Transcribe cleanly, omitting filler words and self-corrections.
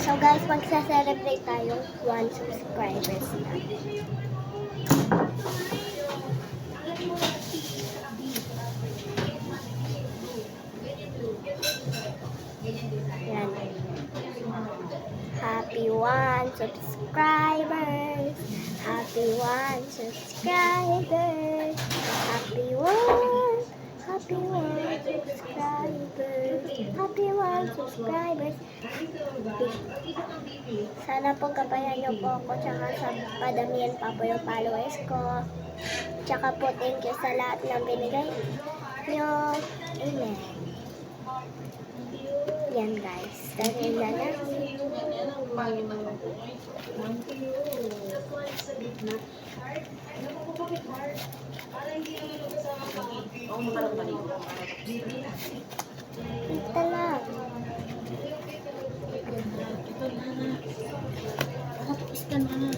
So guys, magsa-celebrate tayo 1 subscribers na. Yan. Happy 1 subscribers. Happy 1 subscribers. Happy 1. Happy 1 subscribers. Happy 1 subscribers. Sana po gabayan niyo po ako, tsaka sa padamihan pa po yung followers ko. Tsaka po thank you sa lahat ng binigay niyo. Amen. Yan guys. Dahil na na. Ito lang. Ito na. Tapos ka na.